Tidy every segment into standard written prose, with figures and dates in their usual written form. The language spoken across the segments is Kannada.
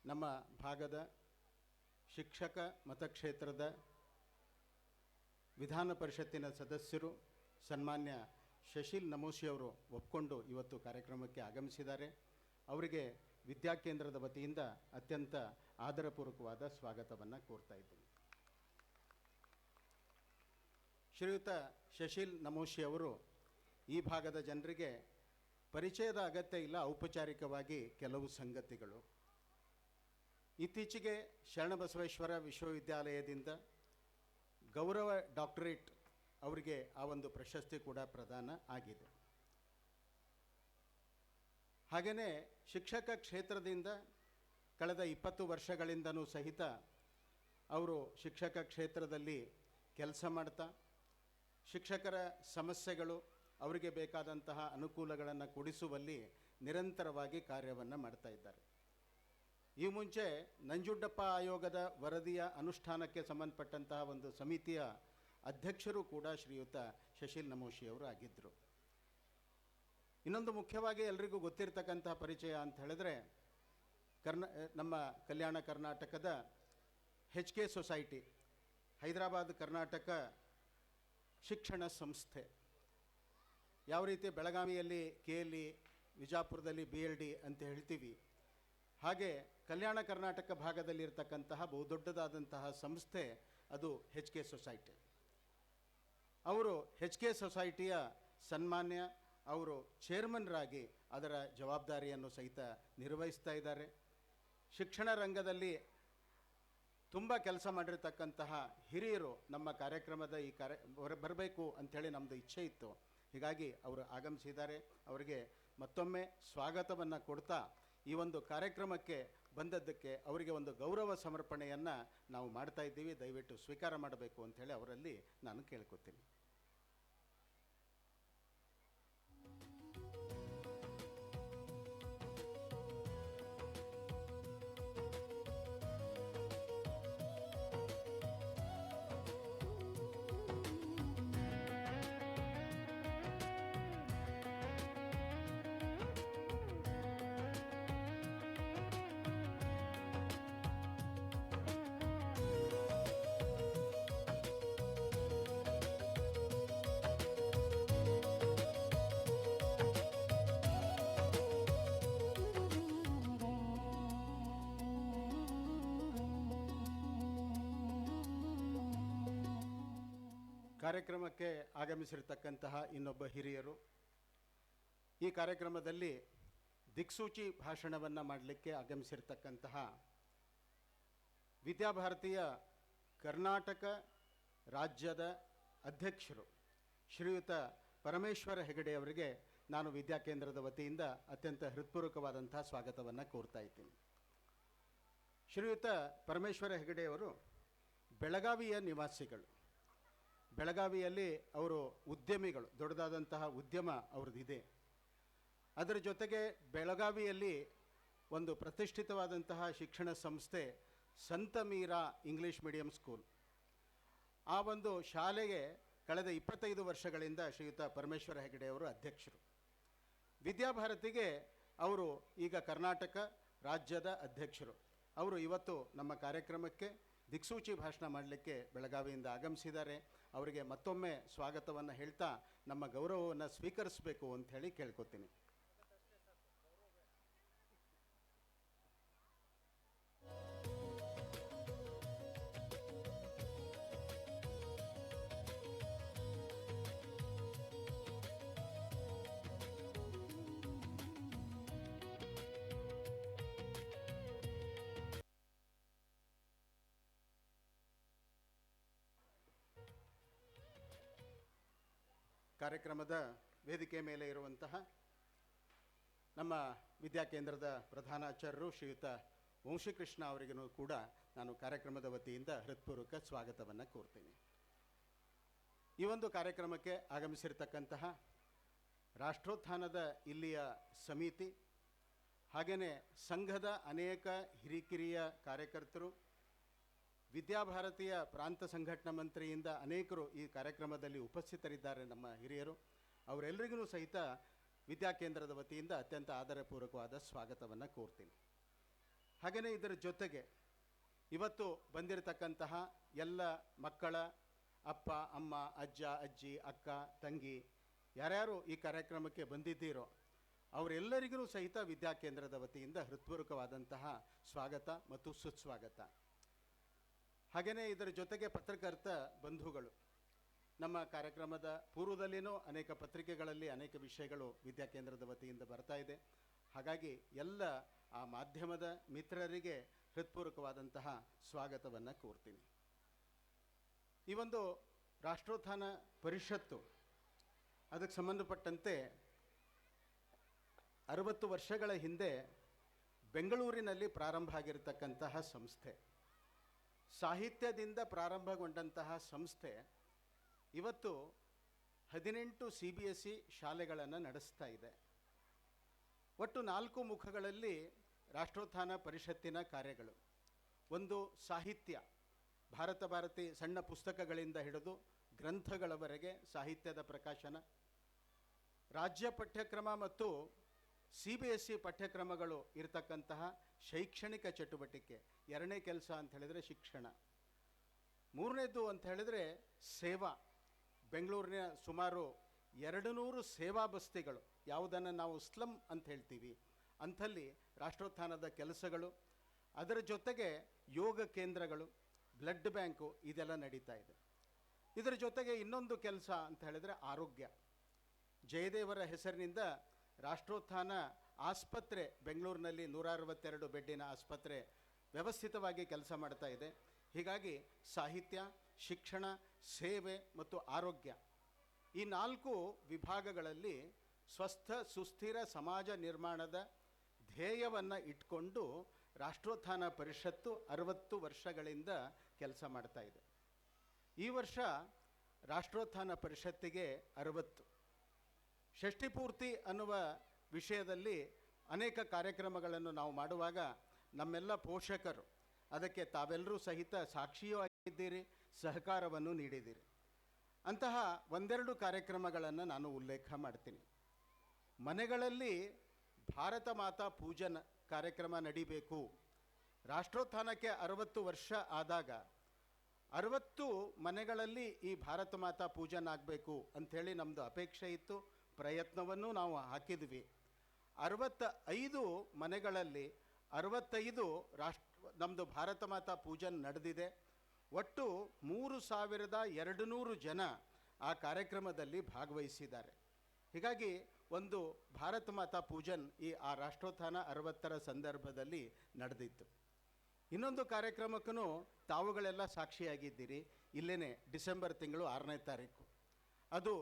ನಮ್ಮ ಭಾಗದ ಶಿಕ್ಷಕ ಮತಕ್ಷೇತ್ರದ ವಿಧಾನ ಪರಿಷತ್ತಿನ ಸದಸ್ಯರು ಸನ್ಮಾನ್ಯ ಶಶೀಲ್ ನಮೋಶಿಯವರು ಒಪ್ಕೊಂಡು ಇವತ್ತು ಕಾರ್ಯಕ್ರಮಕ್ಕೆ ಆಗಮಿಸಿದ್ದಾರೆ. ಅವರಿಗೆ ವಿದ್ಯಾಕೇಂದ್ರದ ವತಿಯಿಂದ ಅತ್ಯಂತ ಆದರಪೂರ್ವಕವಾದ ಸ್ವಾಗತವನ್ನು ಕೋರ್ತಾ ಇದ್ದೀನಿ. ಶ್ರೀಯುತ ಶಶೀಲ್ ನಮೋಶಿಯವರು ಈ ಭಾಗದ ಜನರಿಗೆ ಪರಿಚಯದ ಅಗತ್ಯ ಇಲ್ಲ, ಔಪಚಾರಿಕವಾಗಿ ಕೆಲವು ಸಂಗತಿಗಳು. ಇತ್ತೀಚೆಗೆ ಶರಣಬಸವೇಶ್ವರ ವಿಶ್ವವಿದ್ಯಾಲಯದಿಂದ ಗೌರವ ಡಾಕ್ಟರೇಟ್ ಅವರಿಗೆ ಆ ಒಂದು ಪ್ರಶಸ್ತಿ ಕೂಡ ಪ್ರದಾನ ಆಗಿದೆ. ಹಾಗೆಯೇ ಶಿಕ್ಷಕ ಕ್ಷೇತ್ರದಿಂದ ಕಳೆದ 20 ವರ್ಷಗಳಿಂದನೂ ಸಹಿತ ಅವರು ಶಿಕ್ಷಕ ಕ್ಷೇತ್ರದಲ್ಲಿ ಕೆಲಸ ಮಾಡ್ತಾ ಶಿಕ್ಷಕರ ಸಮಸ್ಯೆಗಳು ಅವರಿಗೆ ಬೇಕಾದಂತಹ ಅನುಕೂಲಗಳನ್ನು ಕೊಡಿಸುವಲ್ಲಿ ನಿರಂತರವಾಗಿ ಕಾರ್ಯವನ್ನು ಮಾಡ್ತಾ ಇದ್ದಾರೆ. ಈ ಮುಂಚೆ ನಂಜುಂಡಪ್ಪ ಆಯೋಗದ ವರದಿಯ ಅನುಷ್ಠಾನಕ್ಕೆ ಸಂಬಂಧಪಟ್ಟಂತಹ ಒಂದು ಸಮಿತಿಯ ಅಧ್ಯಕ್ಷರು ಕೂಡ ಶ್ರೀಯುತ ಶಶೀಲ್ ನಮೋಶಿಯವರು ಆಗಿದ್ದರು. ಇನ್ನೊಂದು ಮುಖ್ಯವಾಗಿ ಎಲ್ರಿಗೂ ಗೊತ್ತಿರತಕ್ಕಂತಹ ಪರಿಚಯ ಅಂತ ಹೇಳಿದ್ರೆ ನಮ್ಮ ಕಲ್ಯಾಣ ಕರ್ನಾಟಕದ HK ಸೊಸೈಟಿ, ಹೈದರಾಬಾದ್ ಕರ್ನಾಟಕ ಶಿಕ್ಷಣ ಸಂಸ್ಥೆ, ಯಾವ ರೀತಿ ಬೆಳಗಾವಿಯಲ್ಲಿ KLE, ವಿಜಾಪುರದಲ್ಲಿ BLD ಅಂತ ಹೇಳ್ತೀವಿ, ಹಾಗೆ ಕಲ್ಯಾಣ ಕರ್ನಾಟಕ ಭಾಗದಲ್ಲಿರ್ತಕ್ಕಂತಹ ಬಹುದೊಡ್ಡದಾದಂತಹ ಸಂಸ್ಥೆ ಅದು HK ಸೊಸೈಟಿ. ಅವರು HK ಸೊಸೈಟಿಯ ಸನ್ಮಾನ್ಯ ಅವರು ಚೇರ್ಮನ್ರಾಗಿ ಅದರ ಜವಾಬ್ದಾರಿಯನ್ನು ಸಹಿತ ನಿರ್ವಹಿಸ್ತಾ ಇದ್ದಾರೆ. ಶಿಕ್ಷಣ ರಂಗದಲ್ಲಿ ತುಂಬ ಕೆಲಸ ಮಾಡಿರ್ತಕ್ಕಂತಹ ಹಿರಿಯರು ನಮ್ಮ ಕಾರ್ಯಕ್ರಮದ ಈ ಬರಬೇಕು ಅಂಥೇಳಿ ನಮ್ಮದು ಇಚ್ಛೆ ಇತ್ತು. ಹೀಗಾಗಿ ಅವರು ಆಗಮಿಸಿದ್ದಾರೆ. ಅವರಿಗೆ ಮತ್ತೊಮ್ಮೆ ಸ್ವಾಗತವನ್ನು ಕೊಡ್ತಾ ಈ ಒಂದು ಕಾರ್ಯಕ್ರಮಕ್ಕೆ ಬಂದದ್ದಕ್ಕೆ ಅವರಿಗೆ ಒಂದು ಗೌರವ ಸಮರ್ಪಣೆಯನ್ನು ನಾವು ಮಾಡ್ತಾ ಇದ್ದೀವಿ. ದಯವಿಟ್ಟು ಸ್ವೀಕಾರ ಮಾಡಬೇಕು ಅಂಥೇಳಿ ಅವರಲ್ಲಿ ನಾನು ಕೇಳ್ಕೊತೀನಿ. ಕಾರ್ಯಕ್ರಮಕ್ಕೆ ಆಗಮಿಸಿರ್ತಕ್ಕಂತಹ ಇನ್ನೊಬ್ಬ ಹಿರಿಯರು ಈ ಕಾರ್ಯಕ್ರಮದಲ್ಲಿ ದಿಕ್ಸೂಚಿ ಭಾಷಣವನ್ನು ಮಾಡಲಿಕ್ಕೆ ಆಗಮಿಸಿರ್ತಕ್ಕಂತಹ ವಿದ್ಯಾಭಾರತೀಯ ಕರ್ನಾಟಕ ರಾಜ್ಯದ ಅಧ್ಯಕ್ಷರು ಶ್ರೀಯುತ ಪರಮೇಶ್ವರ ಹೆಗಡೆ ಅವರಿಗೆ ನಾನು ವಿದ್ಯಾಕೇಂದ್ರದ ವತಿಯಿಂದ ಅತ್ಯಂತ ಹೃತ್ಪೂರ್ವಕವಾದಂತಹ ಸ್ವಾಗತವನ್ನು ಕೋರ್ತಾ ಇದ್ದೀನಿ. ಶ್ರೀಯುತ ಪರಮೇಶ್ವರ ಹೆಗಡೆಯವರು ಬೆಳಗಾವಿಯ ನಿವಾಸಿಗಳು. ಬೆಳಗಾವಿಯಲ್ಲಿ ಅವರು ಉದ್ಯಮಿಗಳು, ದೊಡ್ಡದಾದಂತಹ ಉದ್ಯಮ ಅವ್ರದ್ದಿದೆ. ಅದರ ಜೊತೆಗೆ ಬೆಳಗಾವಿಯಲ್ಲಿ ಒಂದು ಪ್ರತಿಷ್ಠಿತವಾದಂತಹ ಶಿಕ್ಷಣ ಸಂಸ್ಥೆ ಸಂತ ಮೀರಾ ಇಂಗ್ಲೀಷ್ ಮೀಡಿಯಂ ಸ್ಕೂಲ್, ಆ ಒಂದು ಶಾಲೆಗೆ ಕಳೆದ 25 ವರ್ಷಗಳಿಂದ ಶ್ರೀಯುತ ಪರಮೇಶ್ವರ ಹೆಗಡೆಯವರು ಅಧ್ಯಕ್ಷರು. ವಿದ್ಯಾಭಾರತಿಗೆ ಅವರು ಈಗ ಕರ್ನಾಟಕ ರಾಜ್ಯದ ಅಧ್ಯಕ್ಷರು. ಅವರು ಇವತ್ತು ನಮ್ಮ ಕಾರ್ಯಕ್ರಮಕ್ಕೆ ದಿಕ್ಸೂಚಿ ಭಾಷಣ ಮಾಡಲಿಕ್ಕೆ ಬೆಳಗಾವಿಯಿಂದ ಆಗಮಿಸಿದ್ದಾರೆ. ಅವರಿಗೆ ಮತ್ತೊಮ್ಮೆ ಸ್ವಾಗತವನ್ನು ಹೇಳ್ತಾ ನಮ್ಮ ಗೌರವವನ್ನು ಸ್ವೀಕರಿಸಬೇಕು ಅಂಥೇಳಿ ಕೇಳ್ಕೊತೀನಿ. ಕಾರ್ಯಕ್ರಮದ ವೇದಿಕೆ ಮೇಲೆ ಇರುವಂತಹ ನಮ್ಮ ವಿದ್ಯಾಕೇಂದ್ರದ ಪ್ರಧಾನಾಚಾರ್ಯರು ಶ್ರೀಯುತ ವಂಶಿಕೃಷ್ಣ ಅವರಿಗೂ ಕೂಡ ನಾನು ಕಾರ್ಯಕ್ರಮದ ವತಿಯಿಂದ ಹೃತ್ಪೂರ್ವಕ ಸ್ವಾಗತವನ್ನು ಕೋರ್ತೀನಿ. ಈ ಒಂದು ಕಾರ್ಯಕ್ರಮಕ್ಕೆ ಆಗಮಿಸಿರ್ತಕ್ಕಂತಹ ರಾಷ್ಟ್ರೋತ್ಥಾನದ ಇಲ್ಲಿಯ ಸಮಿತಿ, ಹಾಗೆಯೇ ಸಂಘದ ಅನೇಕ ಹಿರಿಕಿರಿಯ ಕಾರ್ಯಕರ್ತರು, ವಿದ್ಯಾಭಾರತೀಯ ಪ್ರಾಂತ ಸಂಘಟನಾ ಮಂತ್ರಿಯಿಂದ ಅನೇಕರು ಈ ಕಾರ್ಯಕ್ರಮದಲ್ಲಿ ಉಪಸ್ಥಿತರಿದ್ದಾರೆ. ನಮ್ಮ ಹಿರಿಯರು ಅವರೆಲ್ಲರಿಗೂ ಸಹಿತ ವಿದ್ಯಾಕೇಂದ್ರದ ವತಿಯಿಂದ ಅತ್ಯಂತ ಆದರಪೂರ್ವಕವಾದ ಸ್ವಾಗತವನ್ನು ಕೋರ್ತೀನಿ. ಹಾಗೆಯೇ ಇದರ ಜೊತೆಗೆ ಇವತ್ತು ಬಂದಿರತಕ್ಕಂತಹ ಎಲ್ಲ ಮಕ್ಕಳ ಅಪ್ಪ ಅಮ್ಮ ಅಜ್ಜ ಅಜ್ಜಿ ಅಕ್ಕ ತಂಗಿ ಯಾರ್ಯಾರು ಈ ಕಾರ್ಯಕ್ರಮಕ್ಕೆ ಬಂದಿದ್ದೀರೋ ಅವರೆಲ್ಲರಿಗೂ ಸಹಿತ ವಿದ್ಯಾಕೇಂದ್ರದ ವತಿಯಿಂದ ಹೃತ್ಪೂರ್ವಕವಾದಂತಹ ಸ್ವಾಗತ ಮತ್ತು ಸುಸ್ವಾಗತ. ಹಾಗೆಯೇ ಇದರ ಜೊತೆಗೆ ಪತ್ರಕರ್ತ ಬಂಧುಗಳು, ನಮ್ಮ ಕಾರ್ಯಕ್ರಮದ ಪೂರ್ವದಲ್ಲಿನೂ ಅನೇಕ ಪತ್ರಿಕೆಗಳಲ್ಲಿ ಅನೇಕ ವಿಷಯಗಳು ವಿದ್ಯಾಕೇಂದ್ರದ ವತಿಯಿಂದ ಬರ್ತಾ ಇದೆ. ಹಾಗಾಗಿ ಎಲ್ಲ ಆ ಮಾಧ್ಯಮದ ಮಿತ್ರರಿಗೆ ಹೃತ್ಪೂರ್ವಕವಾದಂತಹ ಸ್ವಾಗತವನ್ನು ಕೋರ್ತೀನಿ. ಈ ಒಂದು ರಾಷ್ಟ್ರೋತ್ಥಾನ ಪರಿಷತ್ತು ಅದಕ್ಕೆ ಸಂಬಂಧಪಟ್ಟಂತೆ 60 ವರ್ಷಗಳ ಹಿಂದೆ ಬೆಂಗಳೂರಿನಲ್ಲಿ ಪ್ರಾರಂಭ ಆಗಿರತಕ್ಕಂತಹ ಸಂಸ್ಥೆ, ಸಾಹಿತ್ಯದಿಂದ ಪ್ರಾರಂಭಗೊಂಡಂತಹ ಸಂಸ್ಥೆ ಇವತ್ತು 18 CBSE ಶಾಲೆಗಳನ್ನು ನಡೆಸ್ತಾ ಇದೆ. ಒಟ್ಟು 4 ಮುಖಗಳಲ್ಲಿ ರಾಷ್ಟ್ರೋತ್ಥಾನ ಪರಿಷತ್ತಿನ ಕಾರ್ಯಗಳು. ಒಂದು ಸಾಹಿತ್ಯ, ಭಾರತಿ ಸಣ್ಣ ಪುಸ್ತಕಗಳಿಂದ ಹಿಡಿದು ಗ್ರಂಥಗಳವರೆಗೆ ಸಾಹಿತ್ಯದ ಪ್ರಕಾಶನ, ರಾಜ್ಯ ಪಠ್ಯಕ್ರಮ ಮತ್ತು CBSE ಪಠ್ಯಕ್ರಮಗಳು ಇರತಕ್ಕಂತಹ ಶೈಕ್ಷಣಿಕ ಚಟುವಟಿಕೆ. ಎರಡನೇ ಕೆಲಸ ಅಂತ ಹೇಳಿದರೆ ಶಿಕ್ಷಣ. ಮೂರನೇದು ಅಂತ ಹೇಳಿದರೆ ಸೇವಾ. ಬೆಂಗಳೂರಿನ ಸುಮಾರು 200 ಸೇವಾ ಬಸ್ತಿಗಳು, ಯಾವುದನ್ನು ನಾವು ಸ್ಲಮ್ ಅಂತ ಹೇಳ್ತೀವಿ, ಅಂಥಲ್ಲಿ ರಾಷ್ಟ್ರೋತ್ಥಾನದ ಕೆಲಸಗಳು. ಅದರ ಜೊತೆಗೆ ಯೋಗ ಕೇಂದ್ರಗಳು, ಬ್ಲಡ್ ಬ್ಯಾಂಕು ಇದೆಲ್ಲ ನಡೀತಾ ಇದೆ. ಇದರ ಜೊತೆಗೆ ಇನ್ನೊಂದು ಕೆಲಸ ಅಂತ ಹೇಳಿದರೆ ಆರೋಗ್ಯ. ಜಯದೇವರ ಹೆಸರಿನಿಂದ ರಾಷ್ಟ್ರೋತ್ಥಾನ ಆಸ್ಪತ್ರೆ ಬೆಂಗಳೂರಿನಲ್ಲಿ 162 ಬೆಡ್ಡಿನ ಆಸ್ಪತ್ರೆ ವ್ಯವಸ್ಥಿತವಾಗಿ ಕೆಲಸ ಮಾಡ್ತಾ ಇದೆ. ಹೀಗಾಗಿ ಸಾಹಿತ್ಯ, ಶಿಕ್ಷಣ, ಸೇವೆ ಮತ್ತು ಆರೋಗ್ಯ ಈ 4 ವಿಭಾಗಗಳಲ್ಲಿ ಸ್ವಸ್ಥ ಸುಸ್ಥಿರ ಸಮಾಜ ನಿರ್ಮಾಣದ ಧ್ಯೇಯವನ್ನು ಇಟ್ಕೊಂಡು ರಾಷ್ಟ್ರೋತ್ಥಾನ ಪರಿಷತ್ತು 60 ವರ್ಷಗಳಿಂದ ಕೆಲಸ ಮಾಡ್ತಾ ಇದೆ. ಈ ವರ್ಷ ರಾಷ್ಟ್ರೋತ್ಥಾನ ಪರಿಷತ್ತಿಗೆ 60. ಷಷ್ಠಿಪೂರ್ತಿ ಅನ್ನುವ ವಿಷಯದಲ್ಲಿ ಅನೇಕ ಕಾರ್ಯಕ್ರಮಗಳನ್ನು ನಾವು ಮಾಡುವಾಗ ನಮ್ಮೆಲ್ಲ ಪೋಷಕರು ಅದಕ್ಕೆ ತಾವೆಲ್ಲರೂ ಸಹಿತ ಸಾಕ್ಷಿಯೂ ಆಗಿದ್ದೀರಿ, ಸಹಕಾರವನ್ನು ನೀಡಿದ್ದೀರಿ. ಅಂತಹ ಒಂದೆರಡು ಕಾರ್ಯಕ್ರಮಗಳನ್ನು ನಾನು ಉಲ್ಲೇಖ ಮಾಡ್ತೀನಿ. ಮನೆಗಳಲ್ಲಿ ಭಾರತ ಮಾತಾ ಪೂಜನ ಕಾರ್ಯಕ್ರಮ ನಡಿಬೇಕು. ರಾಷ್ಟ್ರೋತ್ಥಾನಕ್ಕೆ 60 ವರ್ಷ ಆದಾಗ 60 ಮನೆಗಳಲ್ಲಿ ಈ ಭಾರತ ಮಾತಾ ಪೂಜನ ಆಗಬೇಕು ಅಂಥೇಳಿ ನಮ್ಮದು ಅಪೇಕ್ಷೆ ಇತ್ತು. ಪ್ರಯತ್ನವನ್ನು ನಾವು ಹಾಕಿದ್ವಿ. 65 ಮನೆಗಳಲ್ಲಿ 65 ನಮ್ಮದು ಭಾರತ ಮಾತಾ ಪೂಜನ್ ನಡೆದಿದೆ. ಒಟ್ಟು 3200 ಜನ ಆ ಕಾರ್ಯಕ್ರಮದಲ್ಲಿ ಭಾಗವಹಿಸಿದ್ದಾರೆ. ಹೀಗಾಗಿ ಒಂದು ಭಾರತ ಮಾತಾ ಪೂಜನ್ ಆ ರಾಷ್ಟ್ರೋತ್ಥಾನ 60ರ ಸಂದರ್ಭದಲ್ಲಿ ನಡೆದಿತ್ತು. ಇನ್ನೊಂದು ಕಾರ್ಯಕ್ರಮಕ್ಕೂ ತಾವುಗಳೆಲ್ಲ ಸಾಕ್ಷಿಯಾಗಿದ್ದೀರಿ. ಇಲ್ಲೇನೆ ಡಿಸೆಂಬರ್ ತಿಂಗಳು 6ನೇ ತಾರೀಕು ಅದು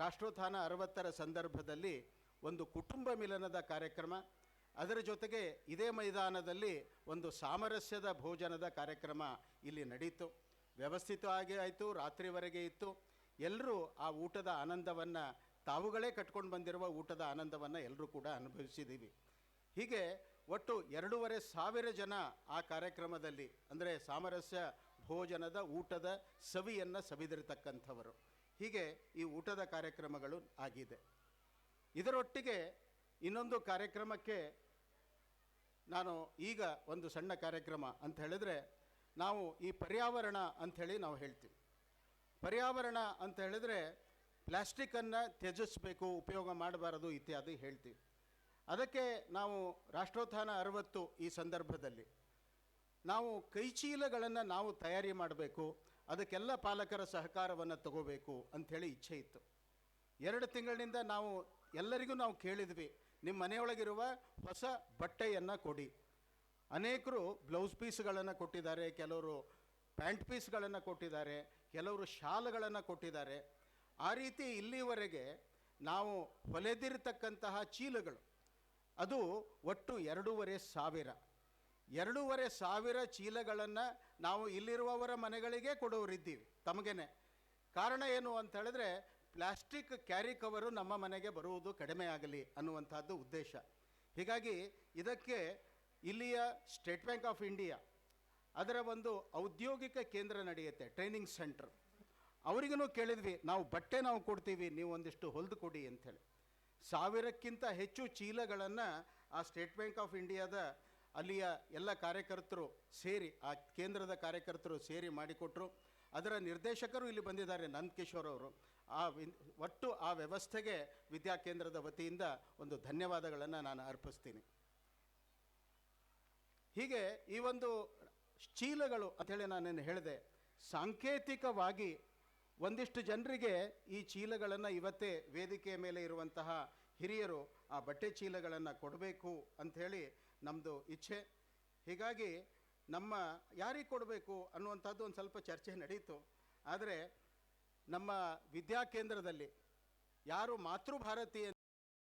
ರಾಷ್ಟ್ರೋತ್ಥಾನ 60ರ ಸಂದರ್ಭದಲ್ಲಿ ಒಂದು ಕುಟುಂಬ ಮಿಲನದ ಕಾರ್ಯಕ್ರಮ. ಅದರ ಜೊತೆಗೆ ಇದೇ ಮೈದಾನದಲ್ಲಿ ಒಂದು ಸಾಮರಸ್ಯದ ಭೋಜನದ ಕಾರ್ಯಕ್ರಮ ಇಲ್ಲಿ ನಡೀತು. ವ್ಯವಸ್ಥಿತವಾಗಿ ಆಯಿತು, ರಾತ್ರಿವರೆಗೆ ಇತ್ತು. ಎಲ್ಲರೂ ಆ ಊಟದ ಆನಂದವನ್ನು, ತಾವುಗಳೇ ಕಟ್ಕೊಂಡು ಬಂದಿರುವ ಊಟದ ಆನಂದವನ್ನು ಎಲ್ಲರೂ ಕೂಡ ಅನುಭವಿಸಿದ್ದೀವಿ. ಹೀಗೆ ಒಟ್ಟು 2500 ಜನ ಆ ಕಾರ್ಯಕ್ರಮದಲ್ಲಿ, ಅಂದರೆ ಸಾಮರಸ್ಯ ಭೋಜನದ ಊಟದ ಸವಿಯನ್ನು ಸವಿದಿರತಕ್ಕಂಥವರು. ಹೀಗೆ ಈ ಊಟದ ಕಾರ್ಯಕ್ರಮಗಳು ಆಗಿದೆ. ಇದರೊಟ್ಟಿಗೆ ಇನ್ನೊಂದು ಕಾರ್ಯಕ್ರಮಕ್ಕೆ ನಾನು ಈಗ ಒಂದು ಸಣ್ಣ ಕಾರ್ಯಕ್ರಮ ಅಂತ ಹೇಳಿದ್ರೆ, ನಾವು ಈ ಪರ್ಯಾವರಣ ಅಂಥೇಳಿ ನಾವು ಹೇಳ್ತೀವಿ. ಪರ್ಯಾವರಣ ಅಂತ ಹೇಳಿದ್ರೆ ಪ್ಲಾಸ್ಟಿಕ್ಕನ್ನು ತ್ಯಜಿಸಬೇಕು, ಉಪಯೋಗ ಮಾಡಬಾರದು ಇತ್ಯಾದಿ ಹೇಳ್ತೀವಿ. ಅದಕ್ಕೆ ನಾವು ರಾಷ್ಟ್ರೋತ್ಥಾನ 60 ಈ ಸಂದರ್ಭದಲ್ಲಿ ನಾವು ಕೈಚೀಲಗಳನ್ನು ನಾವು ತಯಾರಿ ಮಾಡಬೇಕು, ಅದಕ್ಕೆಲ್ಲ ಪಾಲಕರ ಸಹಕಾರವನ್ನು ತಗೋಬೇಕು ಅಂಥೇಳಿ ಇಚ್ಛೆ ಇತ್ತು. 2 ತಿಂಗಳಿನಿಂದ ನಾವು ಎಲ್ಲರಿಗೂ ನಾವು ಕೇಳಿದ್ವಿ, ನಿಮ್ಮ ಮನೆಯೊಳಗಿರುವ ಹೊಸ ಬಟ್ಟೆಯನ್ನು ಕೊಡಿ. ಅನೇಕರು ಬ್ಲೌಸ್ ಪೀಸ್ಗಳನ್ನು ಕೊಟ್ಟಿದ್ದಾರೆ, ಕೆಲವರು ಪ್ಯಾಂಟ್ ಪೀಸ್ಗಳನ್ನು ಕೊಟ್ಟಿದ್ದಾರೆ, ಕೆಲವರು ಶಾಲ್ಗಳನ್ನು ಕೊಟ್ಟಿದ್ದಾರೆ. ಆ ರೀತಿ ಇಲ್ಲಿವರೆಗೆ ನಾವು ಹೊಲೆದಿರತಕ್ಕಂತಹ ಚೀಲಗಳು ಅದು ಒಟ್ಟು 2500. 2500 ಚೀಲಗಳನ್ನು ನಾವು ಇಲ್ಲಿರುವವರ ಮನೆಗಳಿಗೆ ಕೊಡೋರಿದ್ದೀವಿ, ತಮಗೇನೆ. ಕಾರಣ ಏನು ಅಂತ ಹೇಳಿದ್ರೆ, ಪ್ಲಾಸ್ಟಿಕ್ ಕ್ಯಾರಿ ಕವರು ನಮ್ಮ ಮನೆಗೆ ಬರುವುದು ಕಡಿಮೆ ಆಗಲಿ ಅನ್ನುವಂಥದ್ದು ಉದ್ದೇಶ. ಹೀಗಾಗಿ ಇದಕ್ಕೆ ಇಲ್ಲಿಯ ಸ್ಟೇಟ್ ಬ್ಯಾಂಕ್ ಆಫ್ ಇಂಡಿಯಾ ಅದರ ಒಂದು ಔದ್ಯೋಗಿಕ ಕೇಂದ್ರ ನಡೆಯುತ್ತೆ, ಟ್ರೈನಿಂಗ್ ಸೆಂಟರ್. ಅವರಿಗೂ ಕೇಳಿದ್ವಿ, ನಾವು ಬಟ್ಟೆ ನಾವು ಕೊಡ್ತೀವಿ, ನೀವು ಒಂದಿಷ್ಟು ಹೊಲಿದು ಕೊಡಿ ಅಂಥೇಳಿ. 1000ಕ್ಕಿಂತ ಹೆಚ್ಚು ಚೀಲಗಳನ್ನು ಆ ಸ್ಟೇಟ್ ಬ್ಯಾಂಕ್ ಆಫ್ ಇಂಡಿಯಾದ ಅಲ್ಲಿಯ ಎಲ್ಲ ಕಾರ್ಯಕರ್ತರು ಸೇರಿ, ಆ ಕೇಂದ್ರದ ಕಾರ್ಯಕರ್ತರು ಸೇರಿ ಮಾಡಿಕೊಟ್ರು. ಅದರ ನಿರ್ದೇಶಕರು ಇಲ್ಲಿ ಬಂದಿದ್ದಾರೆ, ನಂದಕಿಶೋರ್ ಅವರು. ಒಟ್ಟು ಆ ವ್ಯವಸ್ಥೆಗೆ ವಿದ್ಯಾಕೇಂದ್ರದ ವತಿಯಿಂದ ಒಂದು ಧನ್ಯವಾದಗಳನ್ನು ನಾನು ಅರ್ಪಿಸ್ತೀನಿ. ಹೀಗೆ ಈ ಒಂದು ಚೀಲಗಳು ಅಂಥೇಳಿ ನಾನೇನು ಹೇಳಿದೆ, ಸಾಂಕೇತಿಕವಾಗಿ ಒಂದಿಷ್ಟು ಜನರಿಗೆ ಈ ಚೀಲಗಳನ್ನು ಇವತ್ತೇ ವೇದಿಕೆಯ ಮೇಲೆ ಇರುವಂತಹ ಹಿರಿಯರು ಆ ಬಟ್ಟೆ ಚೀಲಗಳನ್ನು ಕೊಡಬೇಕು ಅಂಥೇಳಿ ನಮ್ಮದು ಇಚ್ಛೆ. ಹೀಗಾಗಿ ನಮ್ಮ ಯಾರಿಗೆ ಕೊಡಬೇಕು ಅನ್ನುವಂಥದ್ದು ಒಂದು ಸ್ವಲ್ಪ ಚರ್ಚೆ ನಡೀತು. ಆದರೆ ನಮ್ಮ ವಿದ್ಯಾಕೇಂದ್ರದಲ್ಲಿ ಯಾರು ಮಾತೃಭಾರತಿ